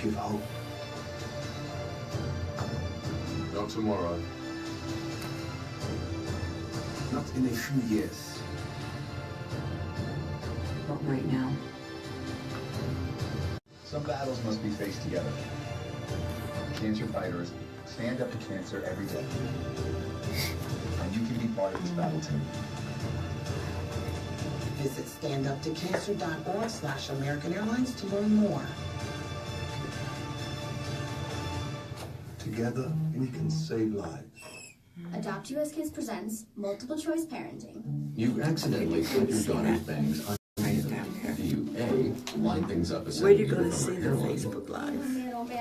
give hope. Not tomorrow. Not in a few years. Not right now. Some battles must be faced together. Cancer fighters stand up to cancer every day. And you can be part of this battle too. Visit standuptocancer.org/American Airlines to learn more. Together, we can save lives. Adopt US Kids presents Multiple Choice Parenting. You accidentally put your daughter's bangs on you A, line things up a Where do you go to see the Facebook Live?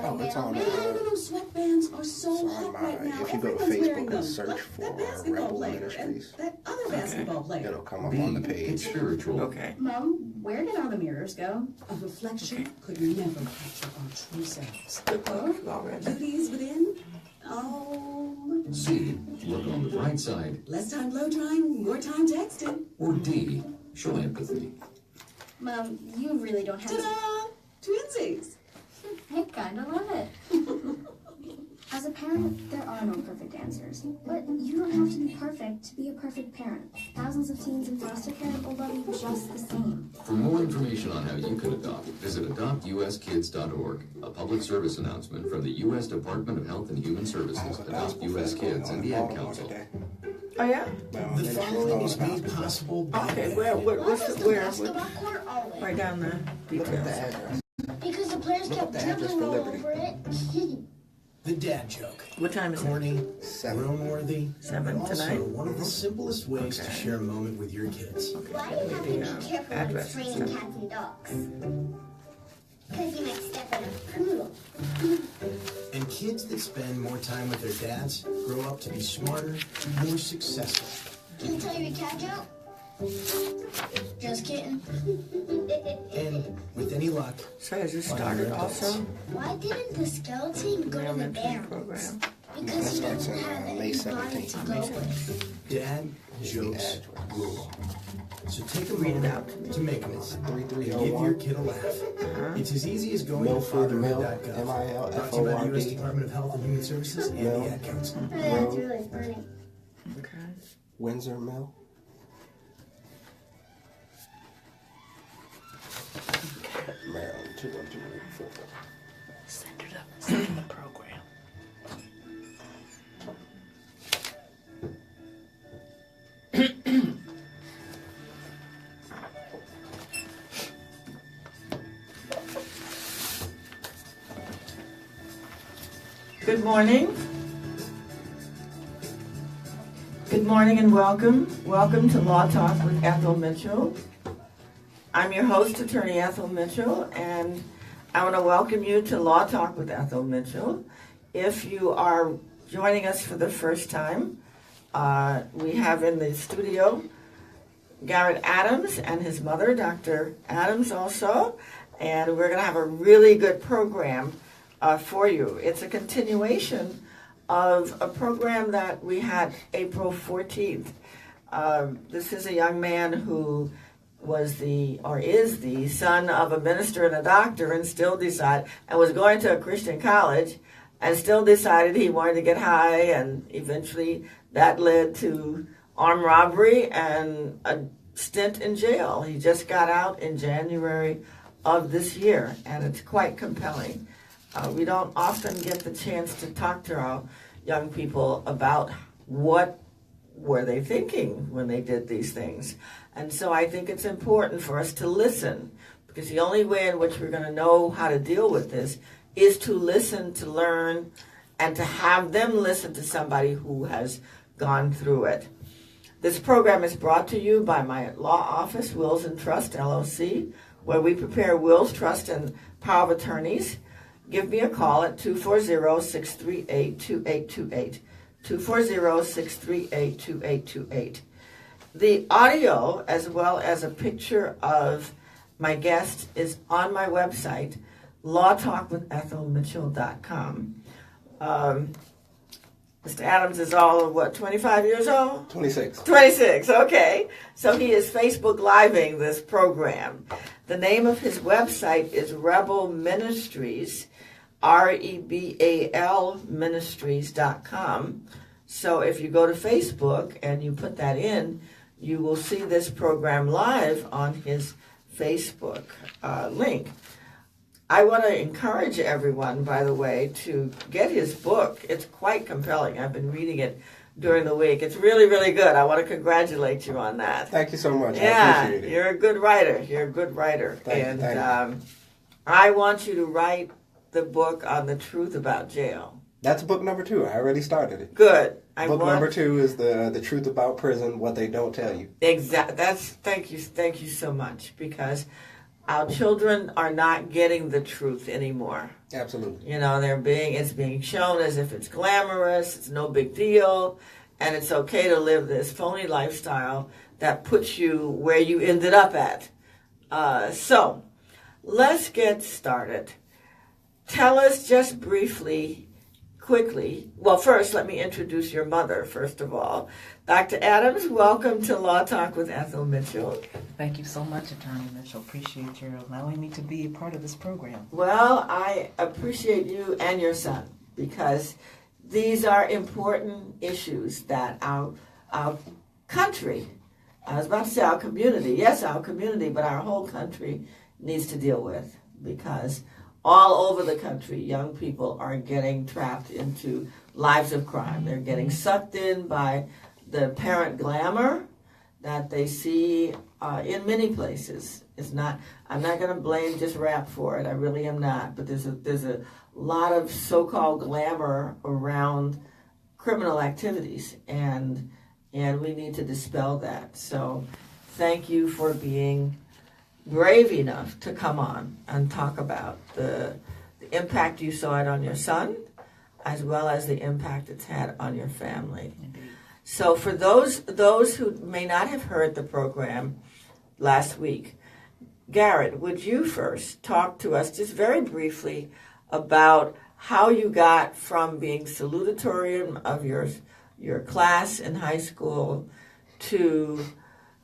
Oh, it's on Those sweatbands are so hot right now. if you go to Everyone's wearing Facebook them. and search Like for that basketball Rebel player Ministries, and that other basketball player. it'll come up B, on the it's page. spiritual. Okay. Mom, where did all the mirrors go? A reflection could never capture our true selves. Good book already. Beauty is within. Oh, C, look on the bright side. less time blow drying, more time texting. Or D, show empathy. Mom, you really don't have to... Ta-da! Twinsies. I kinda love it. As a parent, there are no perfect answers. But you don't have to be perfect to be a perfect parent. Thousands of teens in foster care will love you just the same. For more information on how you can adopt, visit adoptuskids.org, a public service announcement from the U.S. Department of Health and Human Services, Adopt U.S. Kids, and the Ad Council. Oh yeah. The following is made possible by Okay. Where? Basketball court always. Write down the Look at the details. address. Because the players Look kept up the address dribbling for all Liberty. over it. the dad joke. What time is it? Corny, 7. room-worthy, 7 but also tonight? one of the simplest ways to Okay. share a moment with your kids. Why do you have to be careful when address. training cats and dogs? Because you might step in a poodle. And kids that spend more time with their dads grow up to be smarter, more successful. Can I tell you a cat joke? Just kidding. And with any luck, So has this started also? Why didn't the skeleton go to the Elementary barrens? program. Because he That starts doesn't on, have May any body 17th. to go with. dad jokes rule. So take a Read it moment out to me. to make one. And give 3301. your kid a laugh. It's as easy as going to Milford Mill, fatherhood.gov. Brought to you by the MILFORD. U.S. Department of Health and Human Services and the Ad Council. That's really funny. Okay. Windsor Mill. Maryland 21284. Send it up. Send the program. Good morning. Good morning and welcome. Welcome to Law Talk with Ethel Mitchel. I'm your host, Attorney Ethel Mitchel, and I want to welcome you to Law Talk with Ethel Mitchel. If you are joining us for the first time, we have in the studio Garhett Adams and his mother, Dr. Adams also, and we're going to have a really good program for you. It's a continuation of a program that we had April 14th. This is a young man who is the son of a minister and a doctor and was going to a Christian college and still decided he wanted to get high, and eventually that led to armed robbery and a stint in jail. He just got out in January of this year, and it's quite compelling. We don't often get the chance to talk to our young people about what were they thinking when they did these things. And so I think it's important for us to listen, because the only way in which we're going to know how to deal with this is to listen, to learn, and to have them listen to somebody who has gone through it. This program is brought to you by my law office, Wills and Trust, LLC, where we prepare wills, trust, and power of attorneys. Give me a call at 240-638-2828, 240-638-2828. The audio, as well as a picture of my guest, is on my website, lawtalkwithethelmitchell.com. Mr. Adams is all of 25 years old? 26. 26, okay. So he is Facebook Living this program. The name of his website is Rebel Ministries. rebalministries.com. So if you go to Facebook and you put that in, you will see this program live on his Facebook link. I want to encourage everyone, by the way, to get his book. It's quite compelling. I've been reading it during the week. It's really, really good. I want to congratulate you on that. Thank you so much. Yeah, I appreciate it. you're a good writer. You're a good writer. Thank you. I want you to write the book on the truth about jail. That's book number 2. I already started it. Good. Number 2 is the truth about prison, what they don't tell you. Exactly. Thank you so much, because our children are not getting the truth anymore. Absolutely. You know, it's being shown as if it's glamorous, it's no big deal, and it's okay to live this phony lifestyle that puts you where you ended up at. So, let's get started. Tell us just briefly, quickly. Well, first, let me introduce your mother, first of all. Dr. Adams, welcome to Law Talk with Ethel Mitchel. Thank you so much, Attorney Mitchell. Appreciate your allowing me to be a part of this program. Well, I appreciate you and your son, because these are important issues that our country, I was about to say our community, yes, our community, but our whole country needs to deal with, because all over the country, young people are getting trapped into lives of crime. They're getting sucked in by the parent glamour that they see in many places. I'm not going to blame just rap for it. I really am not. But there's a lot of so-called glamour around criminal activities, and we need to dispel that. So thank you for being brave enough to come on and talk about the impact you saw it on your son, as well as the impact it's had on your family. Indeed. So for those who may not have heard the program last week, Garhett, would you first talk to us just very briefly about how you got from being salutatorian of your class in high school to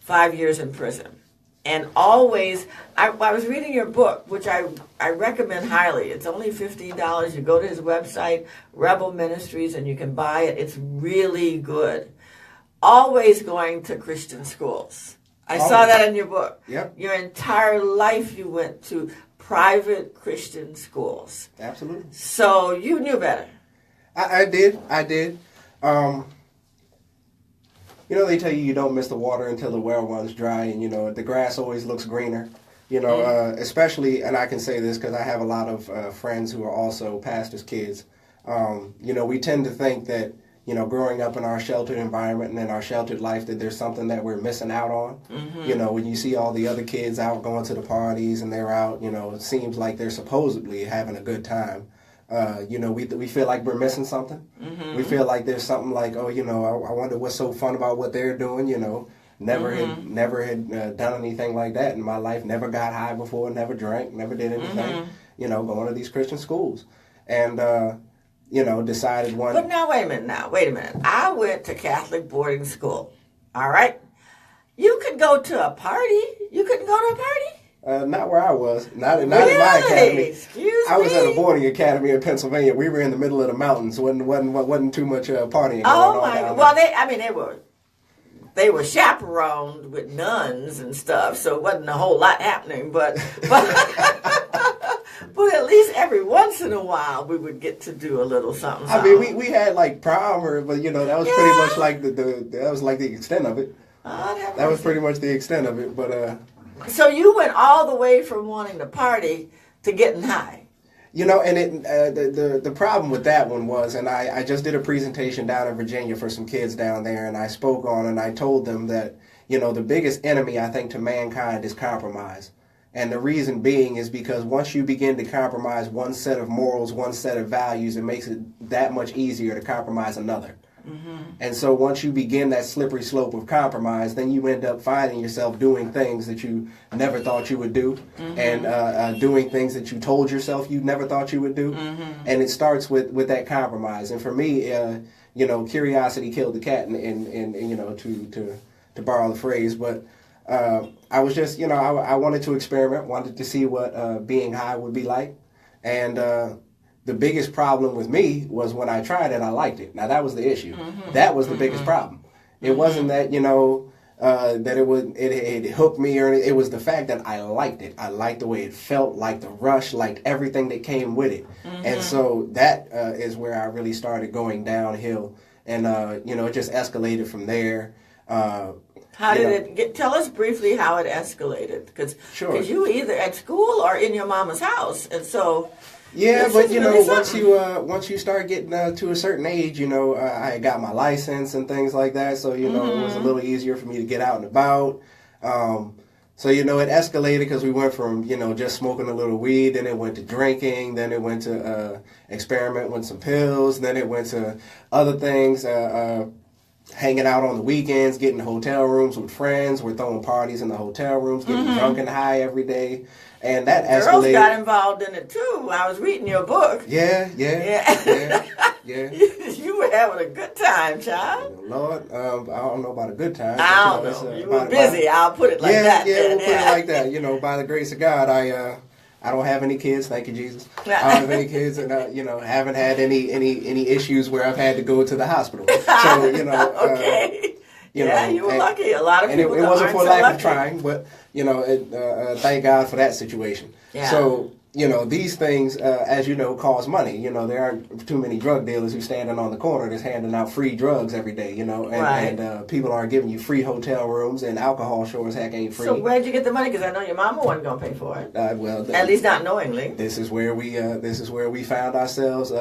5 years in prison? And always, I was reading your book, which I recommend highly. It's only $15. You go to his website, Rebel Ministries, and you can buy it. It's really good. Always going to Christian schools. I saw that in your book. Yep. Your entire life you went to private Christian schools. Absolutely. So you knew better. I did. You know, they tell you don't miss the water until the well runs dry, and, you know, the grass always looks greener. You know, especially, and I can say this because I have a lot of friends who are also pastors' kids. You know, we tend to think that, you know, growing up in our sheltered environment and in our sheltered life, that there's something that we're missing out on. Mm-hmm. You know, when you see all the other kids out going to the parties and they're out, you know, it seems like they're supposedly having a good time. You know, we feel like we're missing something. Mm-hmm. We feel like there's something like, oh, you know, I wonder what's so fun about what they're doing. You know, never had done anything like that in my life. Never got high before. Never drank. Never did anything. Mm-hmm. You know, going to these Christian schools, and you know, decided one. But now wait a minute. I went to Catholic boarding school. All right, you could go to a party. You couldn't go to a party. Not where I was. Not really? In my academy. Excuse I was me? at a boarding academy in Pennsylvania. We were in the middle of the mountains. Wasn't too much partying going oh on my! down Well, there. they were chaperoned with nuns and stuff, so it wasn't a whole lot happening. But but at least every once in a while we would get to do a little something. I mean, we had like prom, but you know that was pretty much like that was like the extent of it. That was pretty much the extent of it. But so you went all the way from wanting to party to getting high. You know, and the problem with that one was, and I just did a presentation down in Virginia for some kids down there, and I spoke on, and I told them that, you know, the biggest enemy, I think, to mankind is compromise. And the reason being is because once you begin to compromise one set of morals, one set of values, it makes it that much easier to compromise another. Mm-hmm. And so once you begin that slippery slope of compromise, then you end up finding yourself doing things that you never thought you would do, mm-hmm. and doing things that you told yourself you never thought you would do. Mm-hmm. And it starts with that compromise. And for me, you know, curiosity killed the cat, and you know, to borrow the phrase, but I was just, you know, I wanted to experiment, wanted to see what being high would be like. And the biggest problem with me was when I tried it, I liked it. Now that was the issue. That was the biggest problem. It wasn't that, that it hooked me or anything. It was the fact that I liked it. I liked the way it felt, liked the rush, liked everything that came with it. And so that is where I really started going downhill. And, it just escalated from there. How did it get? Tell us briefly how it escalated. Because Sure. you were either at school or in your mama's house. And so... Yeah, this but is really once you start getting to a certain age, I had got my license and things like that, so it was a little easier for me to get out and about. So it escalated because we went from just smoking a little weed, then it went to drinking, then it went to experiment with some pills, then it went to other things, hanging out on the weekends, getting hotel rooms with friends. We're throwing parties in the hotel rooms, getting drunk and high every day. And that escalated. Girls got involved in it too. I was reading your book. Yeah. You were having a good time, child. Lord, I don't know about a good time. I don't know. You were busy. I'll put it like that. Yeah, we'll put it like that. By the grace of God, I don't have any kids. Thank you, Jesus. I don't have any kids, and haven't had any issues where I've had to go to the hospital. So Okay. You were lucky. A lot of people it wasn't for lack lucky. of trying, but thank God for that situation. Yeah. So these things, as you know, cost money. There aren't too many drug dealers who standing on the corner just handing out free drugs every day. And people aren't giving you free hotel rooms, and alcohol sure as heck ain't free. So where'd you get the money? Because I know your mama wasn't gonna pay for it. At least not knowingly. This is where we found ourselves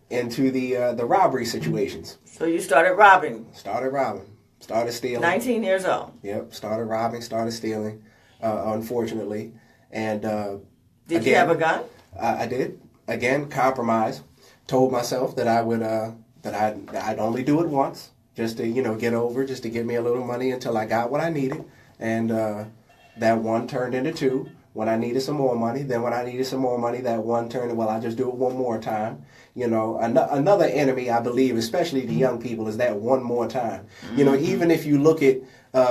into the robbery situations. So you started robbing. Started stealing. 19 years old. Yep. Started robbing. Started stealing. Unfortunately, and did you have a gun? I did. Again, compromise. Told myself that I would I'd only do it once, just to get over, just to give me a little money until I got what I needed, and that one turned into two. When I needed some more money, then when I needed some more money, that one turned, well, I'll just do it one more time. Another enemy, I believe, especially to young people, is that one more time. Even if you look at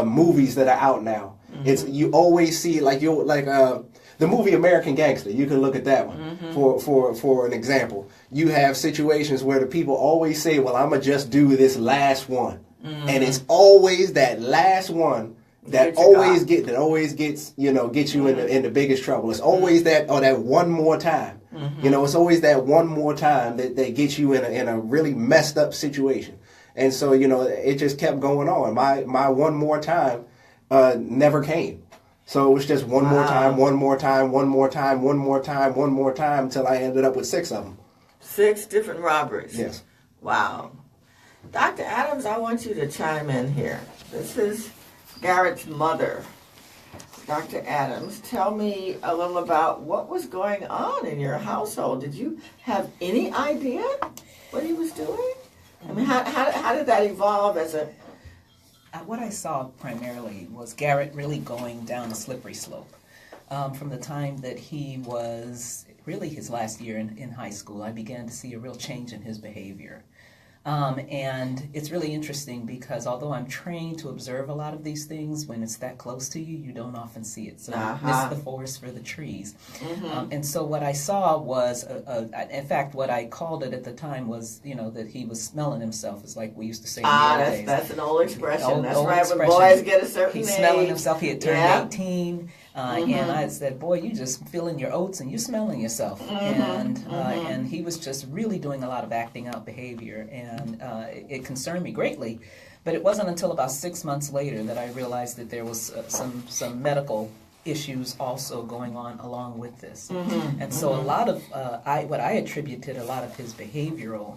movies that are out now, it's you always see the movie American Gangster. You can look at that one for an example. You have situations where the people always say, well, I'm going to just do this last one. And it's always that last one that always gets you in the biggest trouble. It's always that one more time. It's always that one more time that gets you in a really messed up situation. And so it just kept going on. My one more time never came. So it was just one more time, one more time, one more time, one more time, one more time until I ended up with 6 of them. 6 different robberies. Yes. Wow. Dr. Adams, I want you to chime in here. This is Garrett's mother. Dr. Adams, tell me a little about what was going on in your household. Did you have any idea what he was doing? I mean, how did that evolve as a... What I saw primarily was Garrett really going down a slippery slope. From the time that he was really his last year in high school, I began to see a real change in his behavior. And it's really interesting because although I'm trained to observe a lot of these things, when it's that close to you, you don't often see it. So you miss the forest for the trees. And so what I saw was, in fact, what I called it at the time was, that he was smelling himself, is like we used to say in the old days. That's an old expression. That's old right, expression. when boys get a certain He's age. smelling himself. He had turned 18. And I said, boy, you just feeling your oats and you smelling yourself. And he was just really doing a lot of acting out behavior. And it concerned me greatly. But it wasn't until about 6 months later that I realized that there was some medical issues also going on along with this. And so a lot of, what I attributed a lot of his behavioral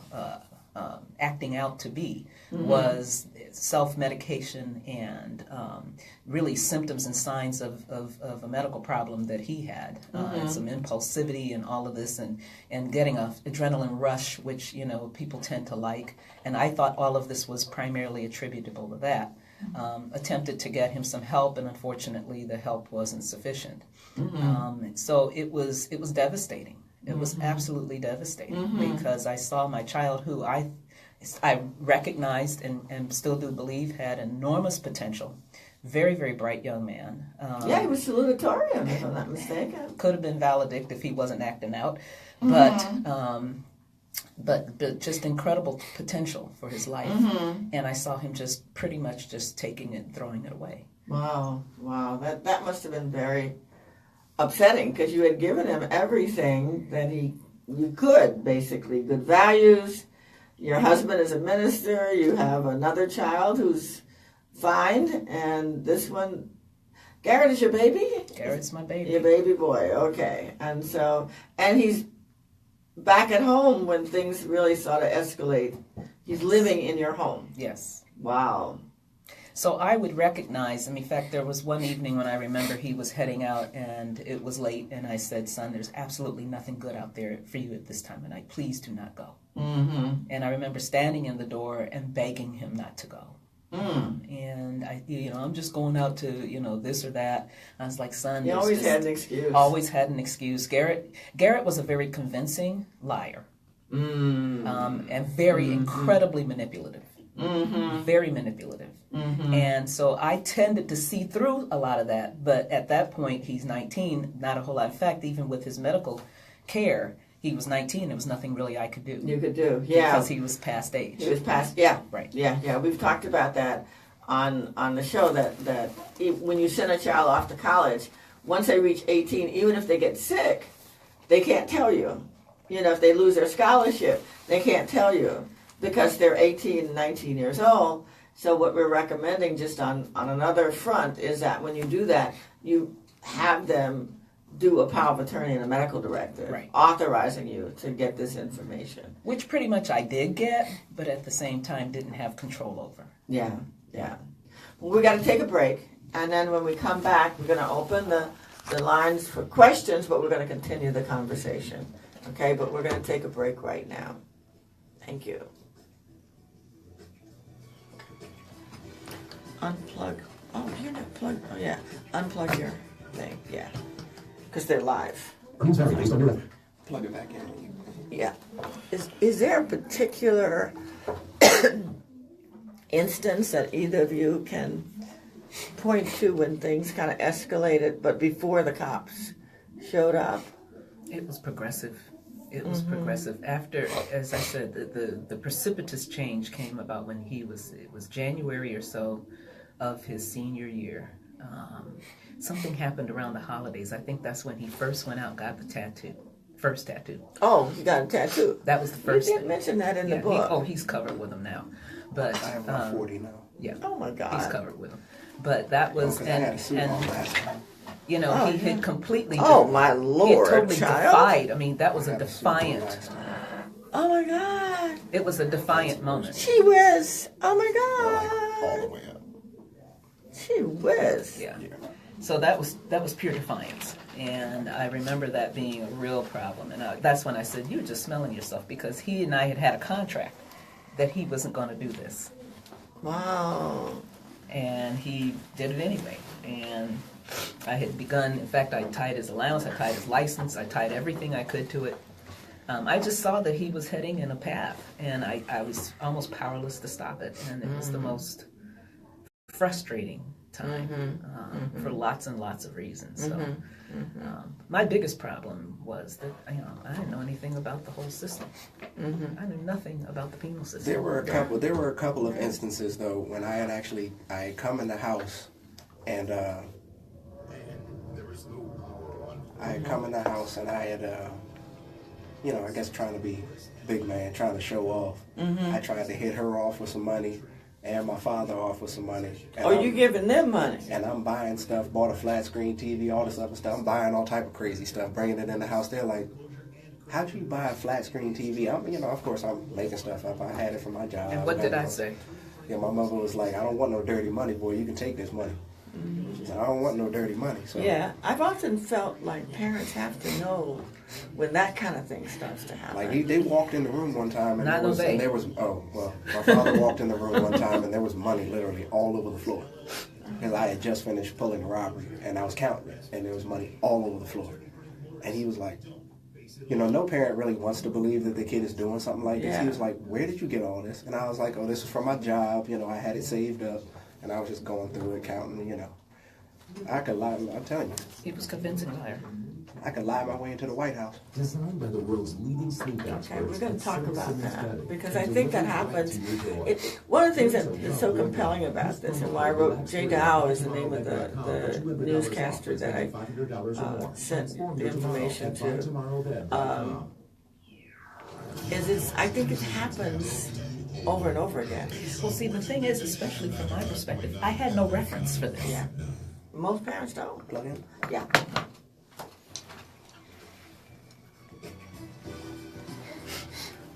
acting out to be was self-medication and really symptoms and signs of a medical problem that he had, and some impulsivity and all of this, and getting an adrenaline rush, which people tend to like. And I thought all of this was primarily attributable to that. Attempted to get him some help, and unfortunately the help wasn't sufficient. So it was devastating. It was absolutely devastating because I saw my child, who I recognized and still do believe had enormous potential. Very, very bright young man. He was salutatorian, if I'm not mistaken. Could have been valedictorian if he wasn't acting out. but just incredible potential for his life. And I saw him just pretty much just taking it and throwing it away. Wow. That must have been very upsetting because you had given him everything that you could, basically. Good values. Your husband is a minister. You have another child who's fine. And this one, Garhett is your baby? Garrett's my baby. Your baby boy, okay. And he's back at home when things really sort of escalate. He's living in your home. Yes. Wow. So I would recognize him. In fact, there was one evening when I remember he was heading out and it was late, and I said, "Son, there's absolutely nothing good out there for you at this time, and please do not go." And I remember standing in the door and begging him not to go. And I'm just going out to, this or that. I was like, "Son, he always had an excuse." Always had an excuse. Garhett was a very convincing liar, and very incredibly manipulative. Very manipulative. And so I tended to see through a lot of that. But at that point, he's 19, not a whole lot. In fact, even with his medical care, he was 19. There was nothing really I could do. You could do, yeah. Because he was past age. He was past, yeah. Right. Yeah. We've talked about that on the show, that when you send a child off to college, once they reach 18, even if they get sick, they can't tell you. If they lose their scholarship, they can't tell you because they're 18, 19 years old. So what we're recommending just on another front is that when you do that, you have them do a power of attorney and a medical directive, right, authorizing you to get this information. Which pretty much I did get, but at the same time didn't have control over. Yeah. Well, we got to take a break, and then when we come back, we're going to open the lines for questions, but we're going to continue the conversation. Okay, but we're going to take a break right now. Thank you. Unplug. Oh, you're not plugged. Oh, yeah. Unplug your thing. Yeah. Because they're live. Plug it back in. Yeah. Is there a particular instance that either of you can point to when things kind of escalated, but before the cops showed up? It was progressive. It was progressive. After, as I said, the precipitous change came about when it was January or so of his senior year. Something happened around the holidays. I think that's when he first went out and got the tattoo. First tattoo. Oh, he got a tattoo. That was the first You didn't mention that in the book. He's covered with them now. But I have about 40 now. Yeah. Oh my God. He's covered with them. But that was, I had a suit on last time. he had completely. Oh my Lord, he had totally child. defied. I mean, that was a defiant. Oh my God. It was a defiant moment. Gee whiz. Oh my God. All the way up. Gee whiz. Yeah. So that was pure defiance, and I remember that being a real problem. And that's when I said, "You're just smelling yourself," because he and I had a contract that he wasn't going to do this. Wow. And he did it anyway. And I had begun. In fact, I tied his allowance, I tied his license, I tied everything I could to it. I just saw that he was heading in a path, and I was almost powerless to stop it. And it was the most frustrating time for lots and lots of reasons. So my biggest problem was that I didn't know anything about the whole system. I knew nothing about the penal system. There were a couple of instances though when I had come in the house and I had come in the house and I had I guess trying to be big man, trying to show off. I tried to hit her off with some money and my father off with some money. And you giving them money? And I'm buying stuff, bought a flat screen TV, all this other stuff. I'm buying all type of crazy stuff, bringing it in the house. They're like, how'd you buy a flat screen TV? Of course I'm making stuff up. I had it from my job. And what did I say? Yeah, my mother was like, I don't want no dirty money, boy. You can take this money. She said, I don't want no dirty money. So yeah, I've often felt like parents have to know when that kind of thing starts to happen. Like they walked in the room one time and there was my father walked in the room one time and there was money literally all over the floor. Because I had just finished pulling a robbery and I was counting it and there was money all over the floor. And he was like, no parent really wants to believe that the kid is doing something like this. Yeah. He was like, where did you get all this? And I was like, oh, this is from my job. I had it saved up and I was just going through it, counting, I could lie. I'm telling you. He was a convincing liar. I could lie my way into the White House. Designed by the world's leading sleep experts. Okay, we're going to talk about that aesthetic, because I think that happens. One of the things that is so compelling about this, and why I wrote Jay Dow is the name of the newscaster that I sent the information to, I think it happens over and over again. Well, see, the thing is, especially from my perspective, I had no reference for this. Yeah. Most parents don't. Plug in. Yeah.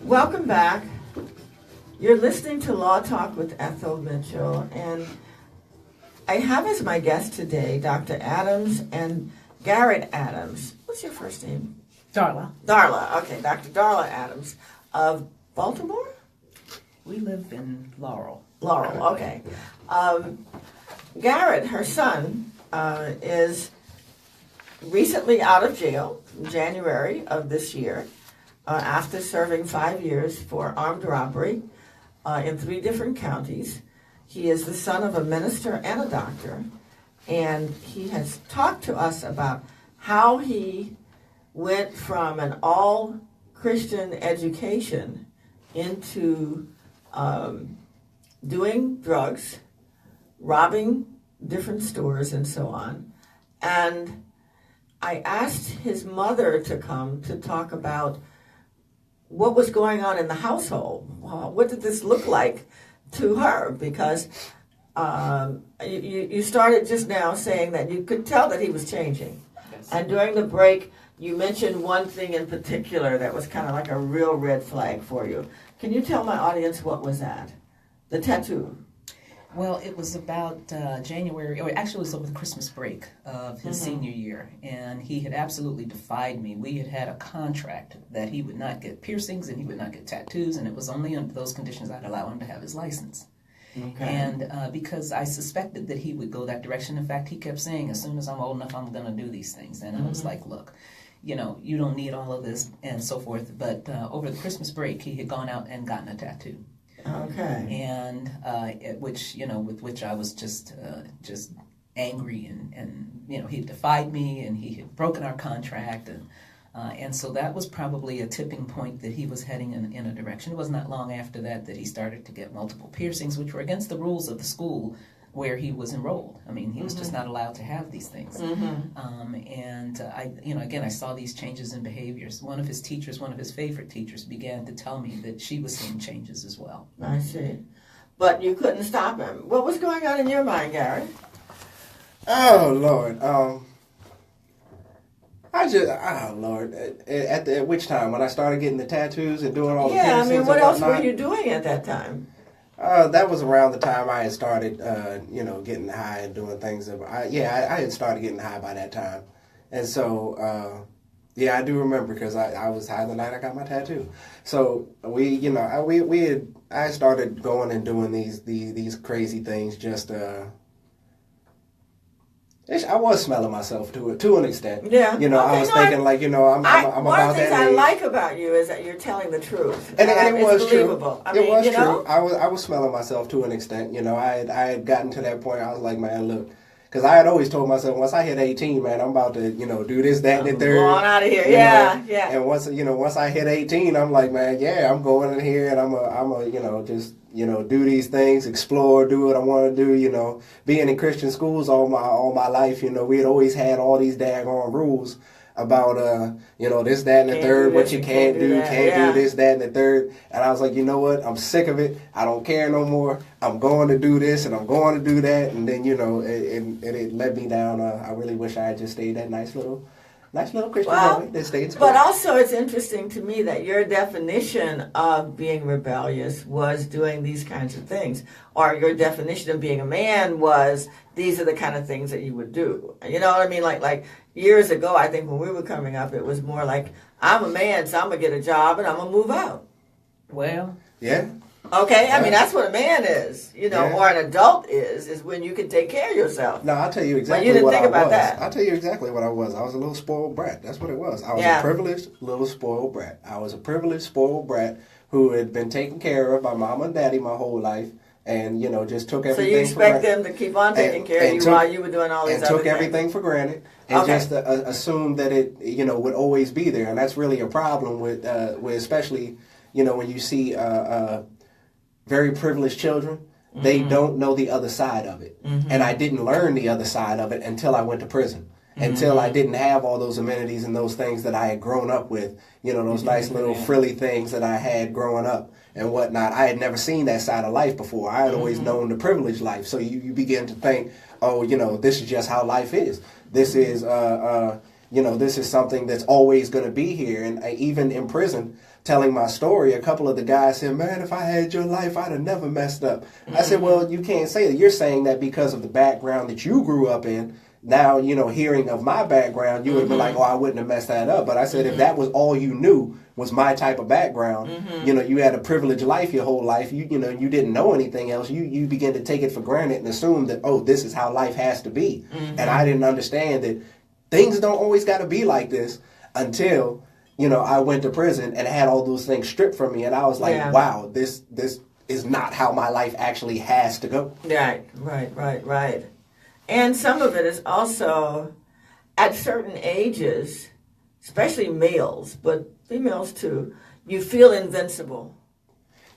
Welcome back. You're listening to Law Talk with Ethel Mitchel, and I have as my guest today Dr. Adams and Garhett Adams. What's your first name? Darla. Darla. Okay, Dr. Darla Adams of Baltimore? We live in Laurel. Laurel, okay. Garhett, her son, is recently out of jail in January of this year after serving 5 years for armed robbery in 3 different counties. He is the son of a minister and a doctor, and he has talked to us about how he went from an all-Christian education into doing drugs, robbing different stores, and so on. And I asked his mother to come to talk about what was going on in the household. What did this look like to her? Because you started just now saying that you could tell that he was changing. Yes. And during the break, you mentioned one thing in particular that was kind of like a real red flag for you. Can you tell my audience what was that? The tattoo. Well, it was about January, or actually it was over the Christmas break of his senior year, and he had absolutely defied me. We had had a contract that he would not get piercings and he would not get tattoos, and it was only under those conditions I'd allow him to have his license. Okay. And because I suspected that he would go that direction. In fact, he kept saying, as soon as I'm old enough, I'm going to do these things. And I was like, look, you know, you don't need all of this and so forth. But over the Christmas break, he had gone out and gotten a tattoo. Okay. And with which I was just angry, and you know, he had defied me and he had broken our contract, and so that was probably a tipping point that he was heading in a direction. It was not long after that he started to get multiple piercings, which were against the rules of the school where he was enrolled. I mean, he was just not allowed to have these things. I saw these changes in behaviors. One of his favorite teachers, began to tell me that she was seeing changes as well. I see. But you couldn't stop him. What was going on in your mind, Garhett? Oh, Lord. Lord. At which time? When I started getting the tattoos and doing all the piercings? Yeah, I mean, what else were you doing at that time? That was around the time I had started, getting high and doing things. I had started getting high by that time. And so, I do remember because I was high the night I got my tattoo. So I started going and doing these crazy things just, I was smelling myself to an extent. Yeah. I was thinking I'm about that age. One of the things I like about you is that you're telling the truth. And it was true. It was true. I was smelling myself to an extent. I had gotten to that point. I was like, man, look. Because I had always told myself, once I hit 18, man, I'm about to, do this, that, and the third. Going out of here, yeah. And once I hit 18, I'm like, man, I'm going in here and I'm do these things, explore, do what I want to do. Being in Christian schools all my life, we had always had all these daggone rules about this, that, and the third, what you can't do, do this, that, and the third. And I was like, you know what? I'm sick of it. I don't care no more. I'm going to do this and I'm going to do that. And then, it led me down. I really wish I had just stayed that nice little Christian boy that stayed in school. But also it's interesting to me that your definition of being rebellious was doing these kinds of things. Or your definition of being a man was these are the kind of things that you would do. You know what I mean? Like years ago, I think when we were coming up, it was more like, I'm a man, so I'm going to get a job and I'm going to move out. Well. Yeah. Okay, I mean, that's what a man is, or an adult is when you can take care of yourself. No, I'll tell you exactly what I was. I'll tell you exactly what I was. I was a little spoiled brat. That's what it was. I was a privileged little spoiled brat. I was a privileged spoiled brat who had been taken care of by mama and daddy my whole life. And, just took everything for granted. So you expect them to keep on taking care of you while you were doing all these other things. And took everything for granted. and just assume that it, would always be there. And that's really a problem with especially, when you see very privileged children, they don't know the other side of it. And I didn't learn the other side of it until I went to prison. Until I didn't have all those amenities and those things that I had grown up with, those nice little frilly things that I had growing up and whatnot. I had never seen that side of life before. I had always known the privileged life. So you begin to think, oh, this is just how life is. This is, this is something that's always going to be here. And even in prison, telling my story, a couple of the guys said, man, if I had your life, I'd have never messed up. I said, well, you can't say that. You're saying that because of the background that you grew up in. Now, hearing of my background, you would be like, oh, I wouldn't have messed that up. But I said, if that was all you knew was my type of background, you had a privileged life your whole life, you didn't know anything else, you begin to take it for granted and assume that, oh, this is how life has to be. And I didn't understand that things don't always got to be like this until, I went to prison and had all those things stripped from me. And I was like, wow, this is not how my life actually has to go. Right. And some of it is also at certain ages, especially males, but females too, you feel invincible.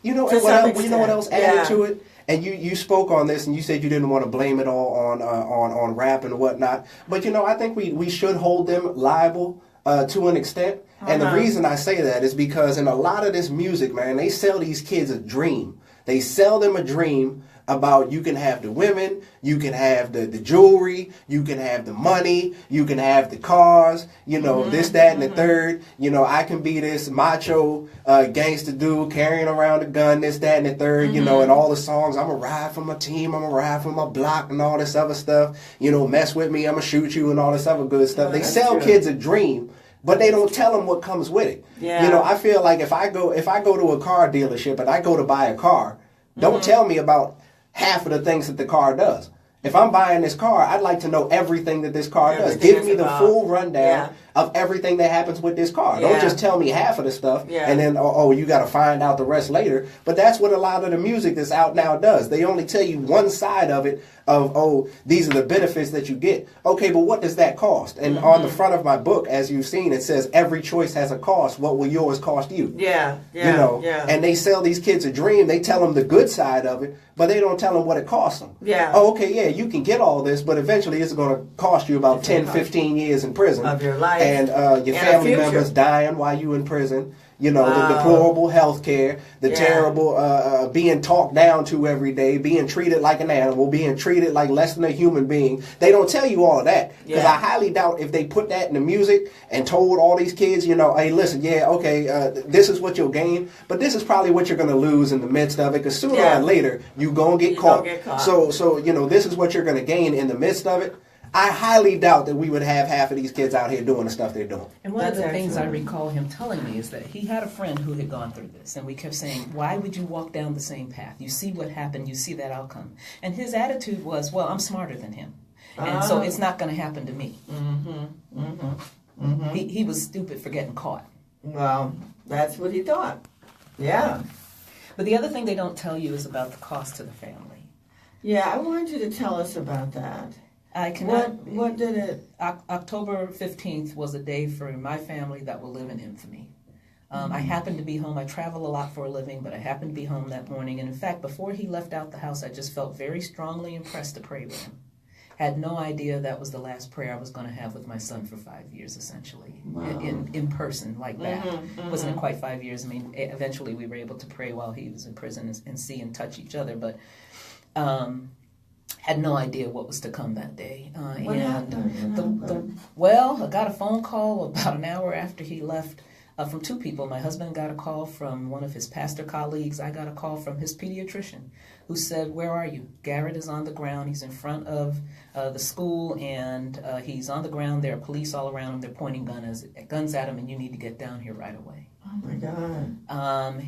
You know what else added to it? And you spoke on this, and you said you didn't want to blame it all on rap and whatnot. But I think we should hold them liable to an extent. And the reason I say that is because in a lot of this music, man, they sell these kids a dream. They sell them a dream about you can have the women, you can have the jewelry, you can have the money, you can have the cars, this, that, and the third. I can be this macho gangster dude carrying around a gun, this, that, and the third, and all the songs. I'm going to ride for my team, I'm going to ride for my block and all this other stuff. Mess with me, I'm going to shoot you and all this other good stuff. They sell kids a dream, but they don't tell them what comes with it. I feel like if I go to a car dealership and I go to buy a car, don't tell me about half of the things that the car does. If I'm buying this car, I'd like to know everything that this car does. Give me the full rundown of everything that happens with this car. Don't just tell me half of the stuff and then, you got to find out the rest later. But that's what a lot of the music that's out now does. They only tell you one side of it of, these are the benefits that you get. Okay, but what does that cost? And on the front of my book, as you've seen, it says every choice has a cost. What will yours cost you? And they sell these kids a dream. They tell them the good side of it, but they don't tell them what it costs them. Oh, okay, you can get all this, but eventually it's going to cost you about 10, 15 years in prison. Of your life. And your family members dying while you in prison. The deplorable health care, the terrible being talked down to every day, being treated like an animal, being treated like less than a human being. They don't tell you all of that. Because I highly doubt if they put that in the music and told all these kids, hey, listen, this is what you'll gain, but this is probably what you're going to lose in the midst of it, because sooner or later, you're going to get caught. So this is what you're going to gain in the midst of it. I highly doubt that we would have half of these kids out here doing the stuff they're doing. And one of the things I recall him telling me is that he had a friend who had gone through this, and we kept saying, why would you walk down the same path? You see what happened, you see that outcome. And his attitude was, well, I'm smarter than him, and so it's not going to happen to me. He was stupid for getting caught. Well, that's what he thought. Yeah. But the other thing they don't tell you is about the cost to the family. Yeah, I want you to tell us about that. I cannot. What did it? October 15th was a day for my family that will live in infamy. I happened to be home. I travel a lot for a living, but I happened to be home that morning. And in fact, before he left out the house, I just felt very strongly impressed to pray with him. Had no idea that was the last prayer I was going to have with my son for 5 years, essentially, in person like that. Wasn't quite 5 years. I mean, eventually we were able to pray while he was in prison and see and touch each other, but had no idea what was to come that day. What happened? Well, I got a phone call about an hour after he left from two people. My husband got a call from one of his pastor colleagues. I got a call from his pediatrician who said, where are you? Garhett is on the ground. He's in front of the school, and he's on the ground. There are police all around him. They're pointing guns at him, and you need to get down here right away. Oh, my God.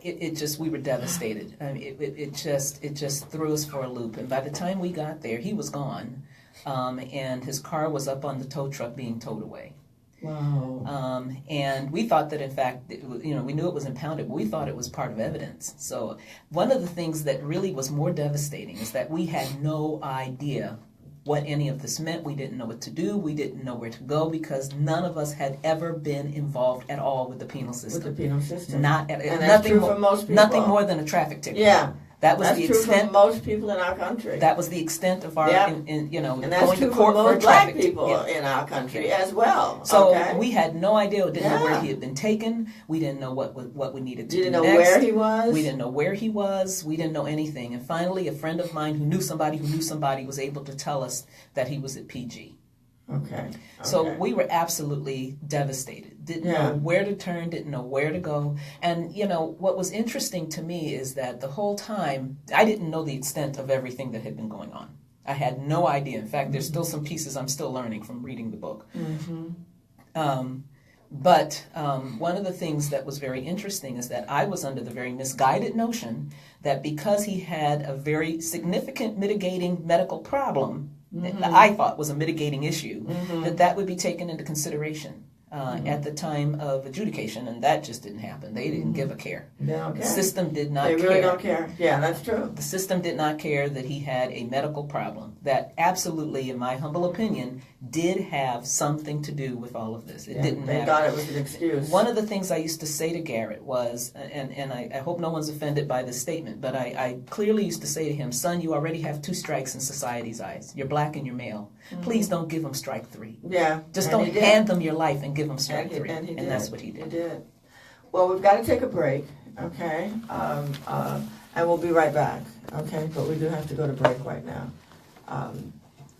It just, we were devastated. It just threw us for a loop. And by the time we got there, he was gone, and his car was up on the tow truck being towed away. Wow. And we thought that, in fact, we knew it was impounded, but we thought it was part of evidence. So one of the things that really was more devastating is that we had no idea what any of this meant. We didn't know what to do. We didn't know where to go because none of us had ever been involved at all with the penal system. With the penal system. Not and that's nothing true more, for most people. Nothing more than a traffic ticket. Yeah. That was that's the true extent. for most people in our country. That was the extent of our, and that's going true to court for for a most black traffic people ticket. in our country as well. So okay? we had no idea. Didn't know where he had been taken. We didn't know what we needed to do didn't know next. where he was. We didn't know where he was. We didn't know anything. And finally, a friend of mine who knew somebody was able to tell us that he was at PG. Okay. So we were absolutely devastated. Didn't know where to turn, didn't know where to go. And, what was interesting to me is that the whole time, I didn't know the extent of everything that had been going on. I had no idea. In fact, there's still some pieces I'm still learning from reading the book. Mm-hmm. But one of the things that was very interesting is that I was under the very misguided notion that because he had a very significant mitigating medical problem, that I thought was a mitigating issue, that would be taken into consideration at the time of adjudication, and that just didn't happen. They didn't give a care. The system did not care. They really don't care. Yeah, that's true. The system did not care that he had a medical problem that absolutely, in my humble opinion, did have something to do with all of this. It didn't matter. They thought it was an excuse. One of the things I used to say to Garhett was, and I hope no one's offended by this statement, but I clearly used to say to him, son, you already have 2 strikes in society's eyes. You're black and you're male. Please don't give them strike 3. Yeah. Just don't hand them your life and give them strike 3. And that's what he did. He did. Well, we've got to take a break, okay? And we'll be right back, okay? But we do have to go to break right now.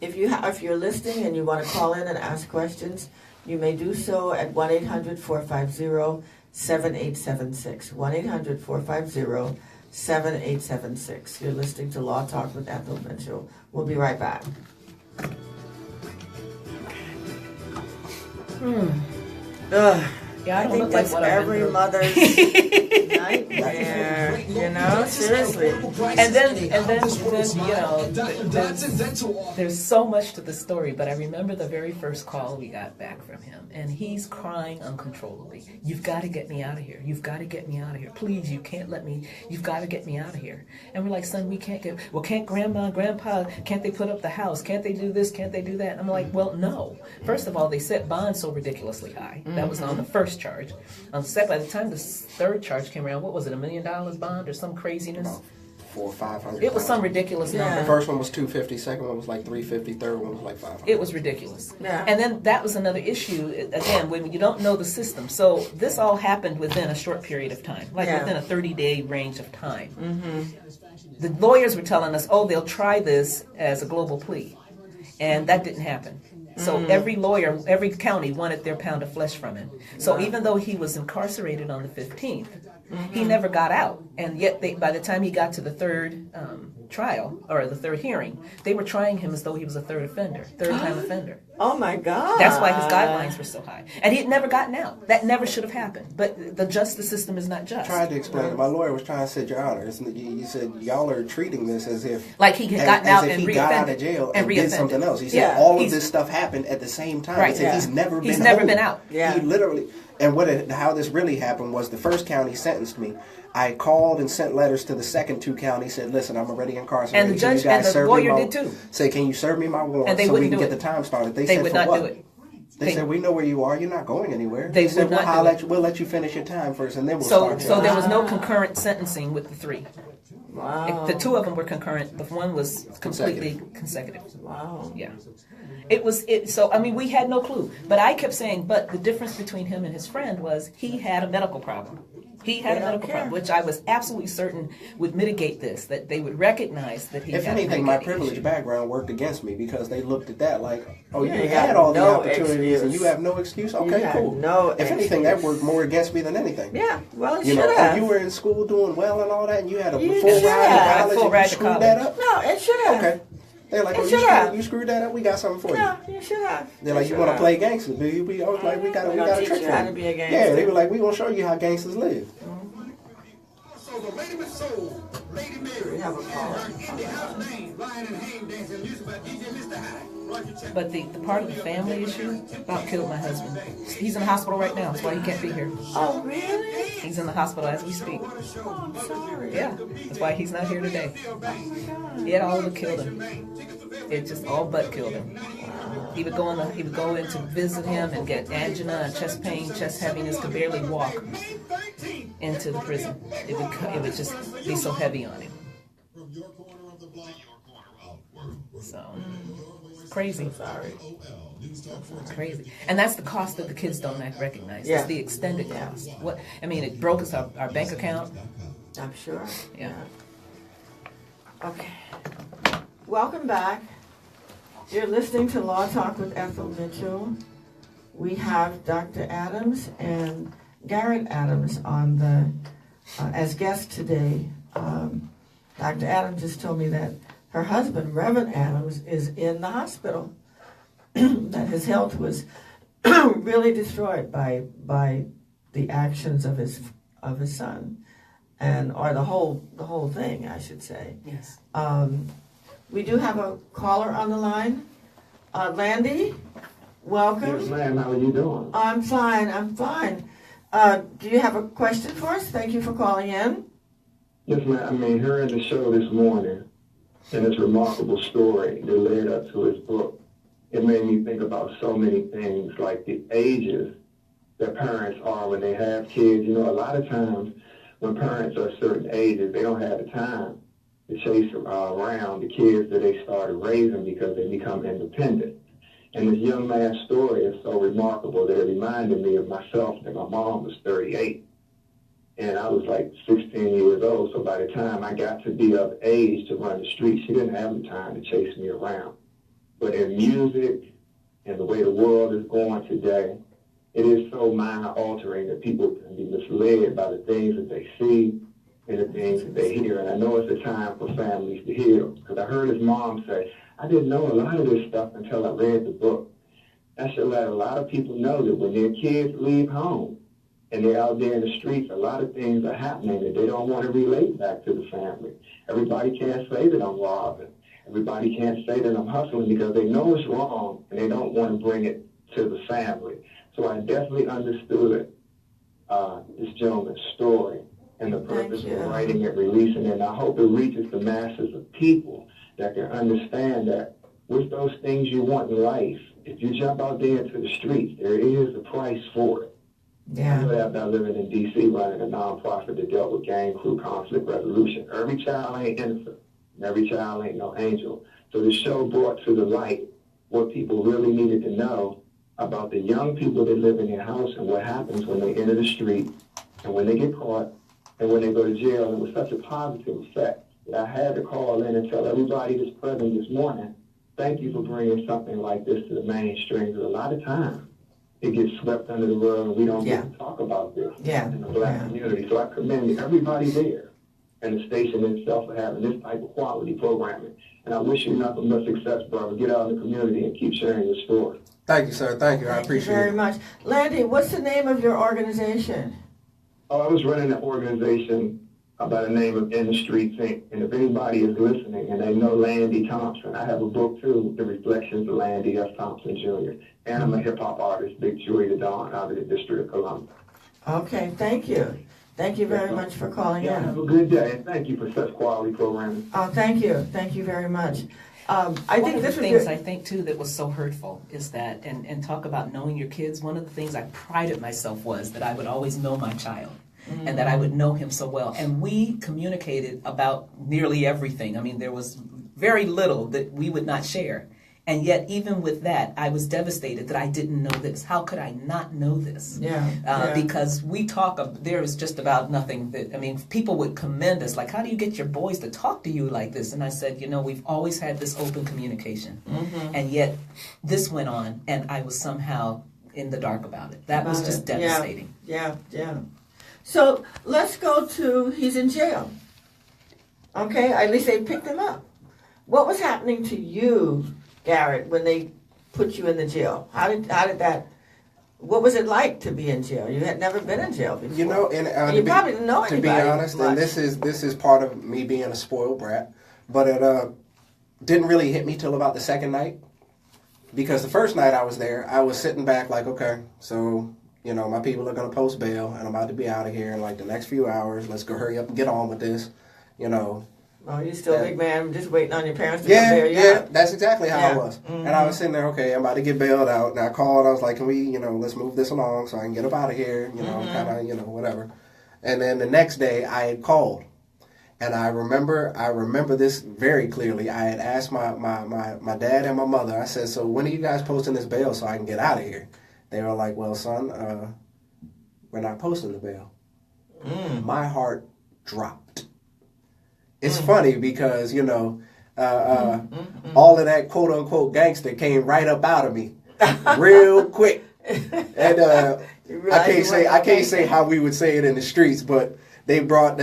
If you're listening and you want to call in and ask questions, you may do so at 1-800-450-7876. 1-800-450-7876. You're listening to Law Talk with Ethel Mitchel. We'll be right back. Yeah, I think that's every mother's nightmare, seriously. And then there's so much to the story, but I remember the very first call we got back from him, and he's crying uncontrollably. You've got to get me out of here. You've got to get me out of here. Please, you can't let me, you've got to get me out of here. And we're like, son, we can't can't grandma and grandpa, can't they put up the house? Can't they do this? Can't they do that? And I'm like, well, no. First of all, they set bonds so ridiculously high. That was on the first charge. On the second, by the time the third charge came around, what was it, $1 million bond or some craziness? $400 or $500. It was some ridiculous number. The first one was $250, second one was like $350, third one was like $500. It was ridiculous. Yeah. And then that was another issue, again, when you don't know the system. So this all happened within a short period of time, within a 30-day range of time. The lawyers were telling us, they'll try this as a global plea. And that didn't happen. So every lawyer, every county wanted their pound of flesh from him. So even though he was incarcerated on the 15th, he never got out. And yet by the time he got to the third trial, or the third hearing, they were trying him as though he was a third-time offender. Oh my God. That's why his guidelines were so high. And he had never gotten out. That never should have happened. But the justice system is not just. I tried to explain it. My lawyer was trying to say, Your Honor, you said y'all are treating this as if like he had gotten out and he got out of jail and did something else. He said all of this stuff happened at the same time. Right, he said he's never been out. Yeah. He literally, and how this really happened was the first county sentenced me. I called and sent letters to the second 2 counties, said, listen, I'm already incarcerated. And the judge and the lawyer did too. Say, can you serve me my warrant so we can get the time started? They said, would for not what? do it. They said, we know where you are. You're not going anywhere. They said, we'll let you finish your time first, and then we'll start. So there was no concurrent sentencing with the 3. Wow. The 2 of them were concurrent. The one was completely consecutive. Wow. Yeah. So, I mean, we had no clue. But I kept saying, but the difference between him and his friend was he had a medical problem. He had a medical problem, which I was absolutely certain would mitigate this, that they would recognize that he had a medical issue. If anything, my privileged background worked against me because they looked at that like, you had all the opportunities and you have no excuse? Okay, cool. If anything, that worked more against me than anything. Yeah, well, it should have. You were in school doing well and all that, and you had a full ride to college and you screwed that up? No, it should have. Okay. They're like, you screwed that up, we got something for you. No, you should have. They're like, you want to play gangsters, do you? I was like, we got a trick for you. To be a gangster. Yeah, they were like, we going to show you how gangsters live. shows of Lady Mithcel, Lady Mary, We have a call. and her indie house name, Lion and Hame dancing music by DJ Mr. High. But the part of the family issue about killed my husband. He's in the hospital right now. That's why he can't be here. Oh, really? He's in the hospital as we speak. Oh, I'm sorry. Yeah, that's why he's not here today. Oh, my God. He had all but killed him. It just all but killed him. He would go in to visit him and get angina and chest pain, chest heaviness, could barely walk into the prison. It would just be so heavy on him. So crazy. Sorry. Crazy. And that's the cost that the kids don't recognize. Yeah. It's the extended cost. What I mean, it broke us our bank account. I'm sure. Yeah. Okay. Welcome back. You're listening to Law Talk with Ethel Mitchel. We have Dr. Adams and Garhett Adams on the as guests today. Dr. Adams just told me that her husband, Reverend Adams, is in the hospital. That his health was really destroyed by the actions of his son, or the whole thing, I should say. Yes. We do have a caller on the line. Landy, welcome. Yes, ma'am. How are you doing? I'm fine. Do you have a question for us? Thank you for calling in. Yes, ma'am. I mean, hearing the show this morning and this remarkable story that led up to his book, it made me think about so many things, like the ages that parents are when they have kids. You know, a lot of times when parents are certain ages, they don't have the time to chase around the kids that they started raising because they become independent. And this young man's story is so remarkable that it reminded me of myself, that my mom was 38. And I was like 16 years old, so by the time I got to be of age to run the streets, she didn't have the time to chase me around. But in music and the way the world is going today, it is so mind-altering that people can be misled by the things that they see and the things that they hear. And I know it's a time for families to heal, because I heard his mom say, I didn't know a lot of this stuff until I read the book. I should let a lot of people know that when their kids leave home and they're out there in the streets, a lot of things are happening that they don't want to relate back to the family. Everybody can't say that I'm robbing. Everybody can't say that I'm hustling because they know it's wrong and they don't want to bring it to the family. So I definitely understood this gentleman's story and the purpose of writing it, releasing it. And I hope it reaches the masses of people that can understand that with those things you want in life, if you jump out there into the streets, there is a price for it. Yeah. I know that I've been living in D.C. running a nonprofit that dealt with gang crew conflict resolution. Every child ain't innocent, and every child ain't no angel. So the show brought to the light what people really needed to know about the young people that live in their house and what happens when they enter the street and when they get caught and when they go to jail. And it was such a positive effect that I had to call in and tell everybody that's present this morning, thank you for bringing something like this to the mainstream. Because a lot of times it gets swept under the rug and we don't get to talk about this in the black community. So I commend everybody there and the station itself for having this type of quality programming. And I wish you nothing but success, brother. Get out in the community and keep sharing your story. Thank you, sir. Thank you. I appreciate it. Thank you very much. Landy, what's the name of your organization? Oh, I was running an organization by the name of In the Streets Inc. And if anybody is listening and they know Landy Thompson, I have a book too, The Reflections of Landy F. Thompson Jr. And I'm a hip-hop artist, Big Joey the Dawn, out of the District of Columbia. Okay, thank you. Thank you very much for calling in. Have a good day, and thank you for such quality programming. Oh, thank you. Thank you very much. I One think of the this things was I think too that was so hurtful is that, and talk about knowing your kids, one of the things I prided myself was that I would always know my child. And that I would know him so well. And we communicated about nearly everything. I mean, there was very little that we would not share. And yet, even with that, I was devastated that I didn't know this. How could I not know this? Because we talk, there is just about nothing that, I mean, people would commend us, like, how do you get your boys to talk to you like this? And I said, you know, we've always had this open communication. And yet, this went on, and I was somehow in the dark about it. That was just devastating. Yeah. So let's go to, he's in jail. Okay, at least they picked him up. What was happening to you, Garhett, when they put you in the jail? How did that what was it like to be in jail? You had never been in jail before. You know, and you probably didn't know anybody. To be honest, much. and this is part of me being a spoiled brat, but it didn't really hit me till about the second night, because the first night I was there, I was sitting back like, okay, so my people are gonna post bail, and I'm about to be out of here in like the next few hours. Let's go hurry up and get on with this, Oh, you're still a big man, just waiting on your parents to come bail you Yeah, out. that's exactly how it was. Mm-hmm. And I was sitting there, okay, I'm about to get bailed out. And I called, I was like, can we, let's move this along so I can get up out of here, kind of, whatever. And then the next day I had called. And I remember this very clearly. I had asked my dad and my mother, I said, so when are you guys posting this bail so I can get out of here? They were like, well, son, we're not posting the bail. My heart dropped. It's funny because, all of that quote-unquote gangster came right up out of me real quick. And I can't say how we would say it in the streets, but they brought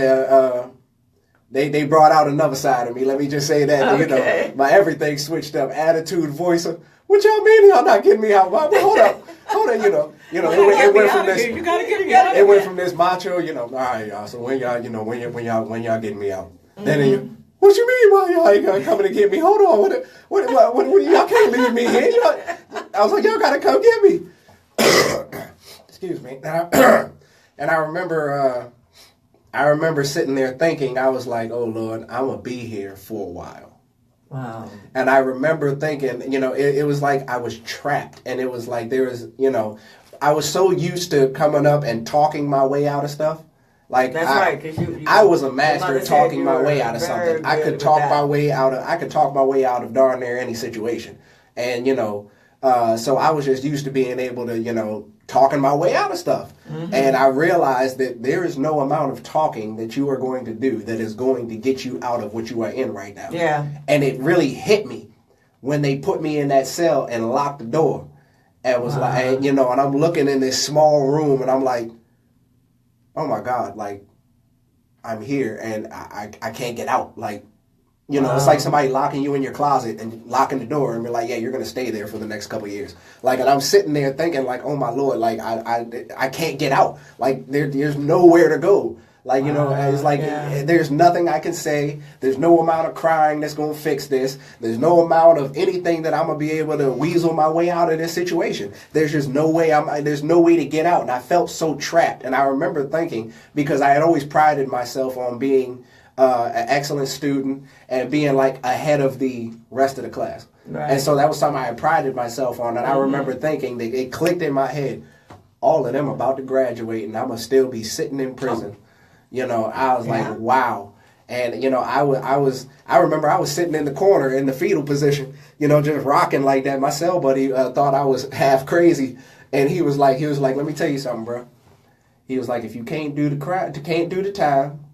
they brought out another side of me. Let me just say that. Okay. My everything switched up. Attitude, voice. What y'all mean y'all not getting me out? Well, hold up. It went from this. You gotta get me out. It went from this macho, all right, y'all. So when y'all getting me out? Then what you mean? Why y'all ain't gonna come to get me? Hold on, what y'all can't leave me here. I was like, y'all gotta come get me. Excuse me. And I remember sitting there thinking, I was like, oh Lord, I'm gonna be here for a while. Wow. And I remember thinking, it was like I was trapped, and it was like there was, I was so used to coming up and talking my way out of stuff. Like that's right, because I was a master at talking my way out of something. I could talk my way out of darn near any situation, and so I was just used to being able to talking my way out of stuff. Mm-hmm. And I realized that there is no amount of talking that you are going to do that is going to get you out of what you are in right now. Yeah. And it really hit me when they put me in that cell and locked the door, and was like, and I'm looking in this small room, and I'm like, oh my God, like, I'm here and I can't get out. Like, it's like somebody locking you in your closet and locking the door and be like, yeah, you're going to stay there for the next couple of years. Like, and I'm sitting there thinking like, oh my Lord, like I can't get out. Like there's nowhere to go. Like, it's like there's nothing I can say. There's no amount of crying that's going to fix this. There's no amount of anything that I'm going to be able to weasel my way out of this situation. There's just no way there's no way to get out. And I felt so trapped. And I remember thinking, because I had always prided myself on being an excellent student and being like ahead of the rest of the class. Right. And so that was something I had prided myself on. And I remember thinking that it clicked in my head, all of them about to graduate and I'm going to still be sitting in prison. I was like, wow. And, I remember I was sitting in the corner in the fetal position, just rocking like that. My cell buddy thought I was half crazy. And he was like, let me tell you something, bro. He was like, if you can't do the time,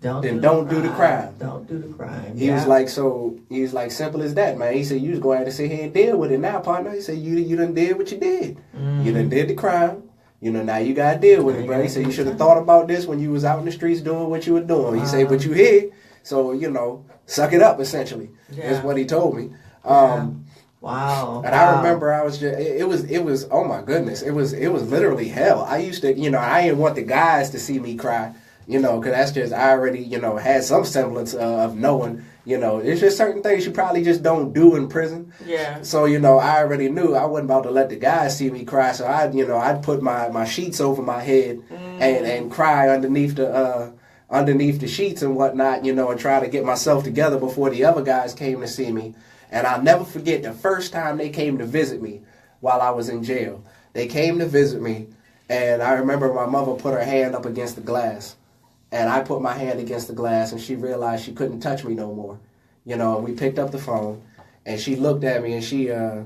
then don't do the crime. Don't do the crime. He was like, simple as that, man. He said, you just going to have to sit here and deal with it now, partner. He said, you done did what you did. You done did the crime. Now you got to deal with it, bro. He said, you should have thought about this when you was out in the streets doing what you were doing. He said, but you here, so, suck it up, essentially. Yeah. That's what he told me. Wow. And I remember I was just, it was, oh my goodness, it was literally hell. I used to, I didn't want the guys to see me cry, because that's just, I already, had some semblance of knowing, there's just certain things you probably just don't do in prison. Yeah. So, I already knew I wasn't about to let the guys see me cry. So I'd put my sheets over my head and cry underneath the sheets and whatnot, and try to get myself together before the other guys came to see me. And I'll never forget the first time they came to visit me while I was in jail. They came to visit me, and I remember my mother put her hand up against the glass. And I put my hand against the glass, and she realized she couldn't touch me no more. And we picked up the phone, and she looked at me, and she, I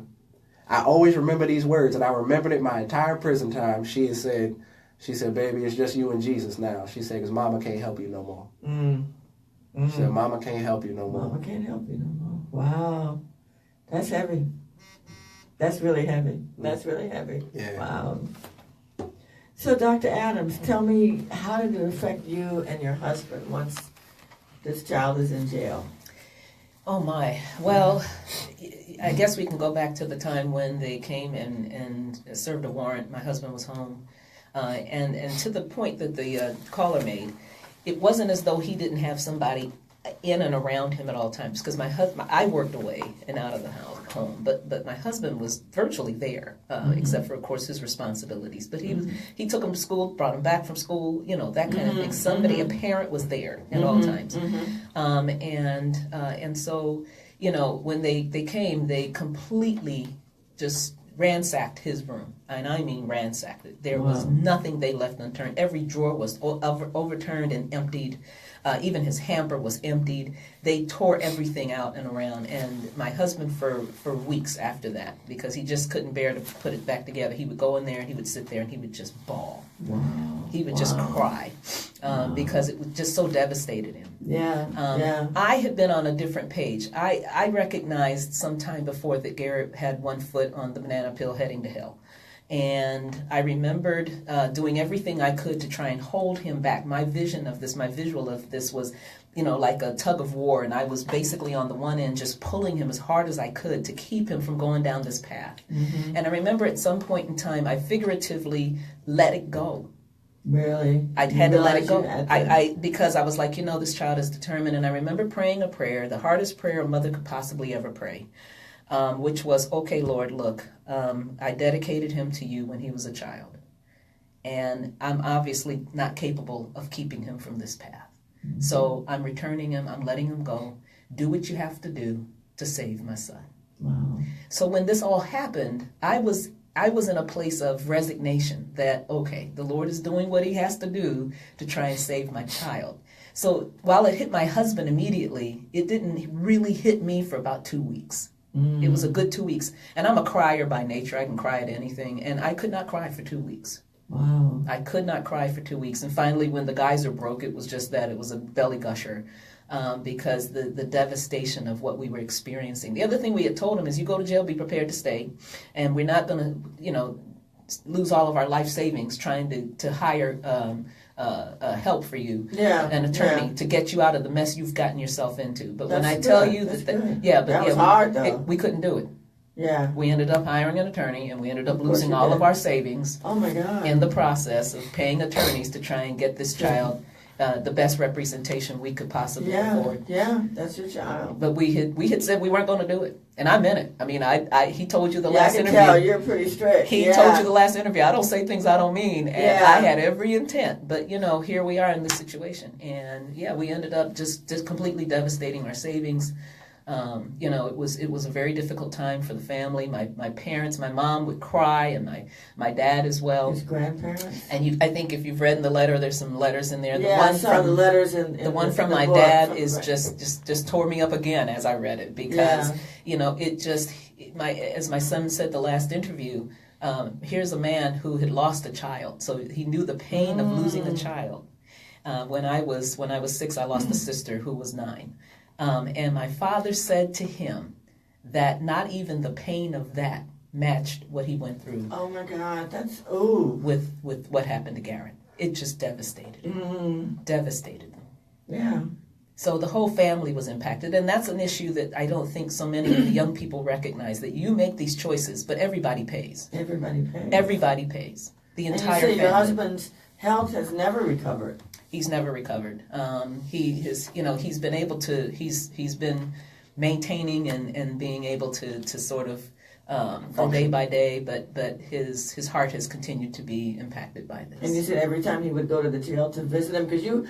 always remember these words, and I remembered it my entire prison time. She said, baby, it's just you and Jesus now. She said, because Mama can't help you no more. She said, Mama can't help you no more. Mama can't help you no more. Wow. That's heavy. That's really heavy. That's really heavy. Yeah. Wow. So, Dr. Adams, tell me, how did it affect you and your husband once this child is in jail? Oh my. Well, I guess we can go back to the time when they came and served a warrant. My husband was home. And to the point that the caller made, it wasn't as though he didn't have somebody in and around him at all times. Because I worked away and out of the home, but my husband was virtually there, except for, of course, his responsibilities. But he took him to school, brought him back from school, that kind of thing. Somebody, a parent, was there at all times. And so, when they came, they completely just ransacked his room, and I mean ransacked it. There was nothing they left unturned. Every drawer was overturned and emptied. Even his hamper was emptied. They tore everything out and around. And my husband, for weeks after that, because he just couldn't bear to put it back together, he would go in there and he would sit there and he would just bawl. He would just cry because it was just so devastated him. I had been on a different page. I recognized some time before that Garhett had one foot on the banana peel heading to hell. And I remembered doing everything I could to try and hold him back. My vision of this, my visual of this was, like a tug of war. And I was basically on the one end just pulling him as hard as I could to keep him from going down this path. And I remember at some point in time, I figuratively let it go. Really? I had to let it go. Because I was like, this child is determined. And I remember praying a prayer, the hardest prayer a mother could possibly ever pray. Which was, okay, Lord, look, I dedicated him to you when he was a child. And I'm obviously not capable of keeping him from this path. So I'm returning him, I'm letting him go. Do what you have to do to save my son. So when this all happened, I was in a place of resignation that, okay, the Lord is doing what he has to do to try and save my child. So while it hit my husband immediately, it didn't really hit me for about 2 weeks. It was a good 2 weeks. And I'm a crier by nature. I can cry at anything. And I could not cry for 2 weeks. I could not cry for 2 weeks. And finally, when the geyser broke, it was just that. It was a belly gusher because the devastation of what we were experiencing. The other thing we had told him is, you go to jail, be prepared to stay. And we're not going to, lose all of our life savings trying to hire help for you, an attorney, to get you out of the mess you've gotten yourself into. But when I tell you that was hard, though. We couldn't do it. We ended up hiring an attorney, and we ended up losing all of our savings. Oh my God! In the process of paying attorneys to try and get this child the best representation we could possibly afford. That's your child. But we had said we weren't going to do it, and I meant it. I mean, he told you the last interview. I can tell you're pretty strict. He told you the last interview, I don't say things I don't mean, and I had every intent. But here we are in this situation, and we ended up just completely devastating our savings. It was a very difficult time for the family. My parents, my mom would cry, and my dad as well. His grandparents. And I think if you've read in the letter, there's some letters in there. I saw the letters in the one from my dad is just tore me up again as I read it, because as my son said the last interview, here's a man who had lost a child, so he knew the pain of losing a child. When I was 6, I lost a sister who was 9. And my father said to him that not even the pain of that matched what he went through. Oh my God, that's with what happened to Garhett. It just devastated him. Devastated them. Yeah. So the whole family was impacted, and that's an issue that I don't think so many of the young people recognize, that you make these choices, but everybody pays. Everybody pays. Everybody pays. The entire family. Your husband's health has never recovered. He's never recovered. He's been able to. He's been maintaining and being able to sort of go day by day, but his heart has continued to be impacted by this. And you said every time he would go to the jail to visit him, because you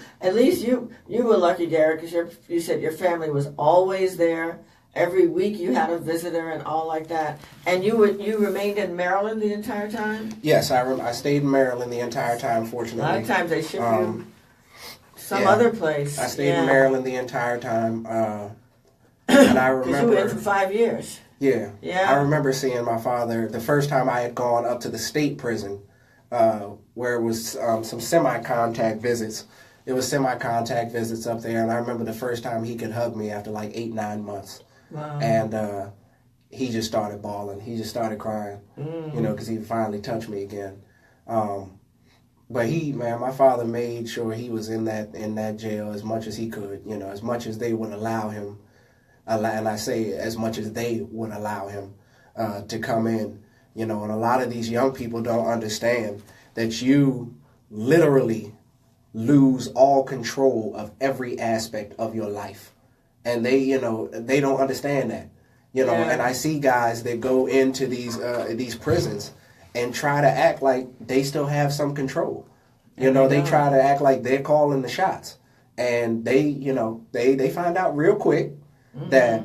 were lucky, Garhett, because you said your family was always there. Every week you had a visitor and all like that. And you remained in Maryland the entire time? Yes, I stayed in Maryland the entire time, fortunately. A lot of times they ship you some other place. I stayed in Maryland the entire time. And I remember... Because you were in for 5 years. Yeah. I remember seeing my father the first time I had gone up to the state prison, where it was some semi-contact visits. It was semi-contact visits up there, and I remember the first time he could hug me after like 8-9 months. Wow. And he just started bawling. He just started crying, because he finally touched me again. But my father made sure he was in that jail as much as he could, as much as they would allow him. and I say as much as they would allow him to come in, you know. And a lot of these young people don't understand that you literally lose all control of every aspect of your life, and they don't understand that, you know. And I see guys that go into these prisons and try to act like they still have some control. You know, they try to act like they're calling the shots, and they find out real quick that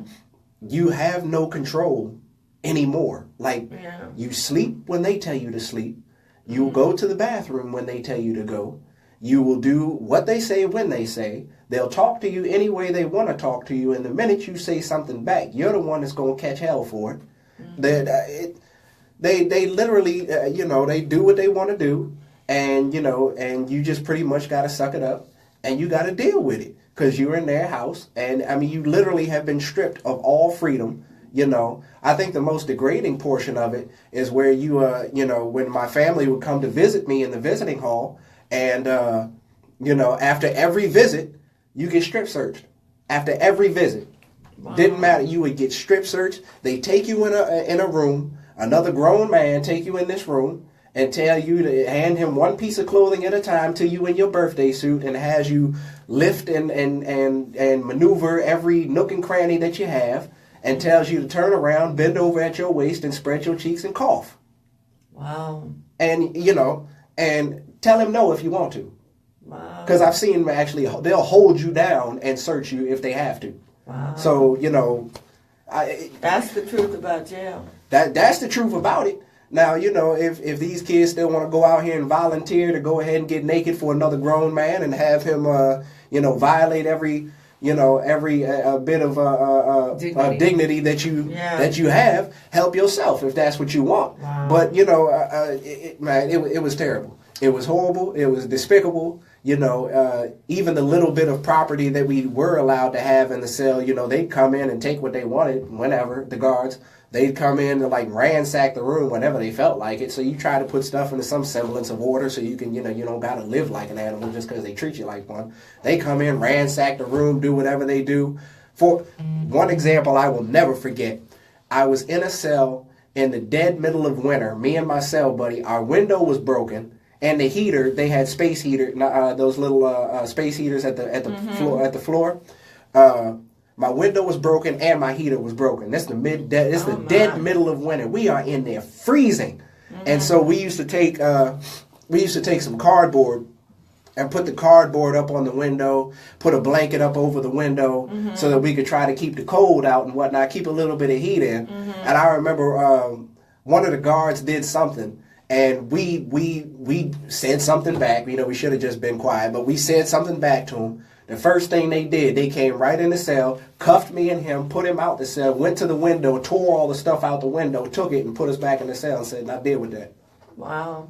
you have no control anymore. Like, you sleep when they tell you to sleep. You go to the bathroom when they tell you to go. You will do what they say when they say. They'll talk to you any way they want to talk to you, and the minute you say something back, you're the one that's going to catch hell for it. They literally, they do what they want to do, and you just pretty much got to suck it up, and you got to deal with it, because you're in their house, and I mean, you literally have been stripped of all freedom. You know, I think the most degrading portion of it is where when my family would come to visit me in the visiting hall, and after every visit, you get strip searched. After every visit, didn't matter, you would get strip searched. They take you in a room. Another grown man take you in this room and tell you to hand him one piece of clothing at a time to you in your birthday suit, and has you lift and maneuver every nook and cranny that you have, and tells you to turn around, bend over at your waist, and spread your cheeks and cough. Wow. And, and tell him no if you want to. Wow. Because I've seen them actually, they'll hold you down and search you if they have to. Wow. So, that's the truth about jail. That's the truth about it. Now, if these kids still want to go out here and volunteer to go ahead and get naked for another grown man and have him, violate every bit of dignity that you have, help yourself if that's what you want. Wow. But it was terrible. It was horrible. It was despicable. Even the little bit of property that we were allowed to have in the cell, they'd come in and take what they wanted whenever, the guards. They'd come in and ransack the room whenever they felt like it. So you try to put stuff into some semblance of order so you can, you don't got to live like an animal just because they treat you like one. They come in, ransack the room, do whatever they do. For one example I will never forget, I was in a cell in the dead middle of winter. Me and my cell buddy, our window was broken. And the heater, they had space heater, those little space heaters at the floor. My window was broken and my heater was broken. That's the dead middle of winter. We are in there freezing, and so we used to take some cardboard and put the cardboard up on the window, put a blanket up over the window so that we could try to keep the cold out and whatnot, keep a little bit of heat in. And I remember one of the guards did something. And we said something back. We should have just been quiet, but we said something back to him. The first thing they did, they came right in the cell, cuffed me and him, put him out the cell, went to the window, tore all the stuff out the window, took it, and put us back in the cell and said, "Now deal with that." Wow.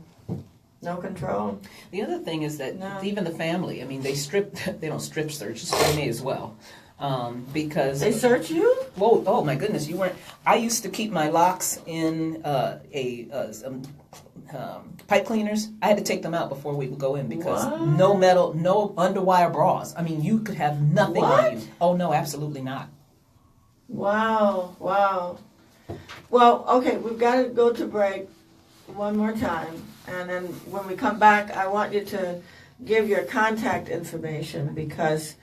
No control. The other thing is that even the family, they don't strip search, it's me as well. Because they search you? Whoa! Oh my goodness! You weren't. I used to keep my locks in some pipe cleaners. I had to take them out before we would go in because no metal, no underwire bras. You could have nothing on you. Oh no, absolutely not. Wow! Wow! Well, okay, we've got to go to break one more time, and then when we come back, I want you to give your contact information because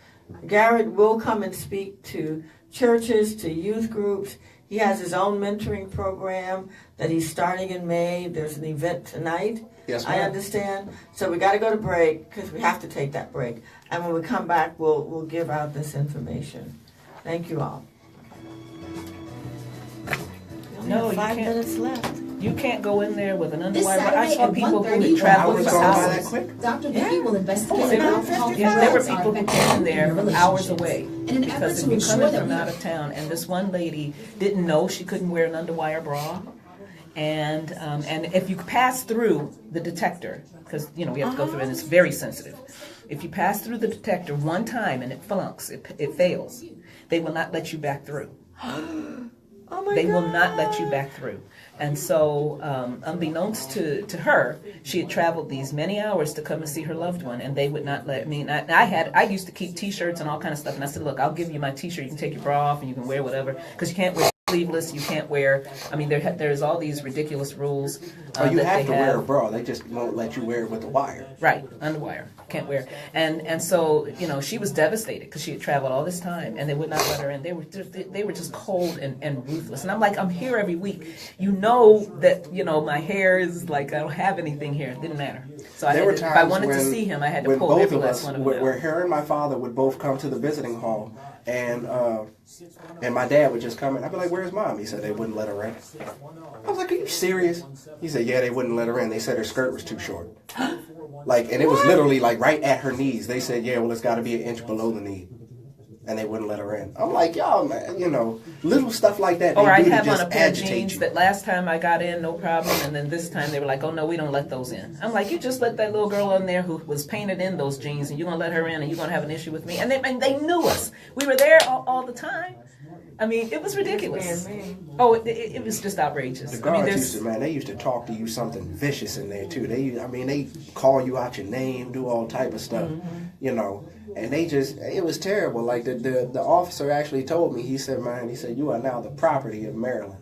Garhett will come and speak to churches, to youth groups. He has his own mentoring program that he's starting in May. There's an event tonight, yes, ma'am. I understand. So we got to go to break because we have to take that break. And when we come back, we'll give out this information. Thank you all. We only have 5 minutes left. You can't go in there with an underwire. I saw people who would travel for hours. Dr. Vicky will investigate There were people who came in there from hours away because if you're coming from out of town, and this one lady didn't know she couldn't wear an underwire bra, and if you pass through the detector, because we have to go through, and it's very sensitive. If you pass through the detector one time and it flunks, it fails, they will not let you back through. Oh my They God. will not let you back through. And so, unbeknownst to her, she had traveled these many hours to come and see her loved one, and they would not let me. I used to keep T-shirts and all kind of stuff, and I said, look, I'll give you my T-shirt. You can take your bra off, and you can wear whatever, because you can't wear sleeveless. You can't wear. I mean, there's all these ridiculous rules. You have to wear a bra. They just won't let you wear it with the wire. Right, underwire. Can't wear. And so, she was devastated because she had traveled all this time, and they would not let her in. They were just cold and ruthless. And I'm like, I'm here every week. You know that, my hair is like, I don't have anything here. It didn't matter. So if I wanted to see him, I had to pull every last one of them out. Where her and my father would both come to the visiting hall, and my dad would just come in. I'd be like, where's Mom? He said they wouldn't let her in. I was like, are you serious? He said, yeah, they wouldn't let her in. They said her skirt was too short. And it was literally like right at her knees. They said, yeah, well, it's got to be an inch below the knee. And they wouldn't let her in. I'm like, y'all, man, little stuff like that. Or I'd have on a pair of jeans that last time I got in, no problem. And then this time they were like, oh, no, we don't let those in. I'm like, you just let that little girl in there who was painted in those jeans, and you're going to let her in, and you're going to have an issue with me. And they knew us. We were there all the time. I mean, it was ridiculous. Oh, it was just outrageous. The guards they used to talk to you something vicious in there too. They call you out your name, do all type of stuff, and it was terrible. Like the officer actually told me, he said, you are now the property of Maryland.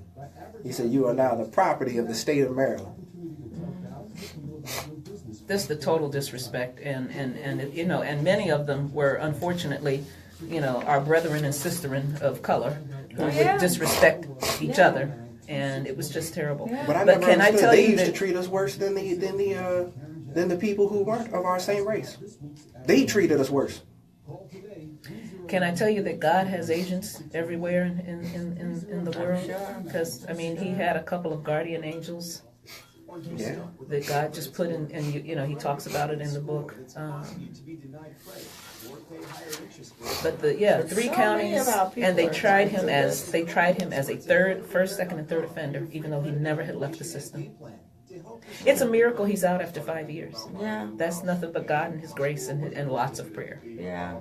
He said, you are now the property of the state of Maryland. This the total disrespect, and many of them were unfortunately, our brethren and sisterin of color who would disrespect each other, and it was just terrible. But I never understood. They used to treat us worse than the people who weren't of our same race. They treated us worse. Can I tell you that God has agents everywhere in the world? Because He had a couple of guardian angels. Yeah. That God just put in, and He talks about it in the book. But 3 counties, and they tried him as a first, second, and third offender, even though he never had left the system. It's a miracle he's out after 5 years. Yeah. That's nothing but God and His grace and lots of prayer. Yeah.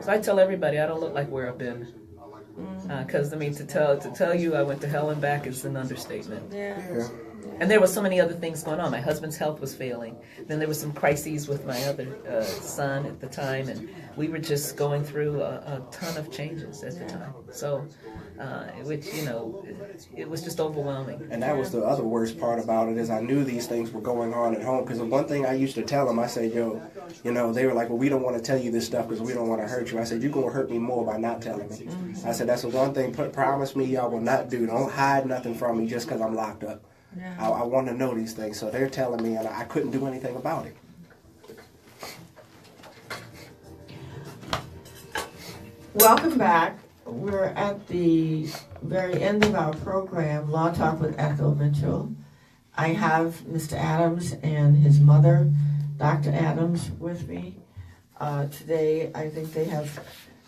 So I tell everybody I don't look like where I've been. Because to tell you I went to hell and back is an understatement. Yeah. And there were so many other things going on. My husband's health was failing. Then there was some crises with my other son at the time, and we were just going through a ton of changes at the time. So, it was just overwhelming. And that was the other worst part about it, is I knew these things were going on at home. Because the one thing I used to tell them, I said, they were like, well, we don't want to tell you this stuff because we don't want to hurt you. I said, you're going to hurt me more by not telling me. I said, that's the one thing, promise me y'all will not do. Don't hide nothing from me just because I'm locked up. Yeah. I want to know these things. So they're telling me, and I couldn't do anything about it. Welcome back. We're at the very end of our program, Law Talk with Ethel Mitchel. I have Mr. Adams and his mother, Dr. Adams, with me. Today, I think they have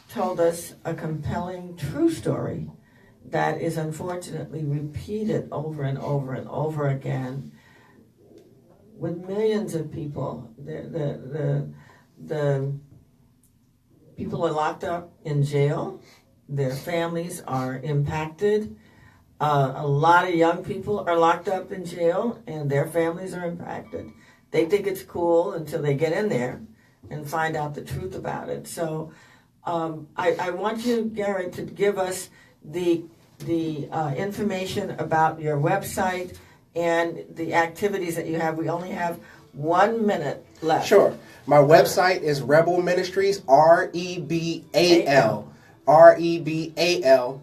told us a compelling true story that is unfortunately repeated over and over and over again with millions of people. The people are locked up in jail. Their families are impacted. A lot of young people are locked up in jail, and their families are impacted. They think it's cool until they get in there and find out the truth about it. So I want you, Garhett, to give us the information about your website and the activities that you have. We only have 1 minute left. Sure. My website is Rebel Ministries, REBAL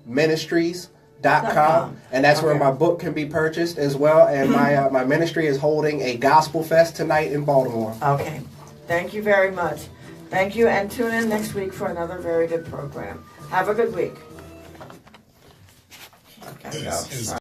Ministries.com, and that's where my book can be purchased as well. And my ministry is holding a gospel fest tonight in Baltimore. Okay. Thank you very much. Thank you, and tune in next week for another very good program. Have a good week. Okay, go.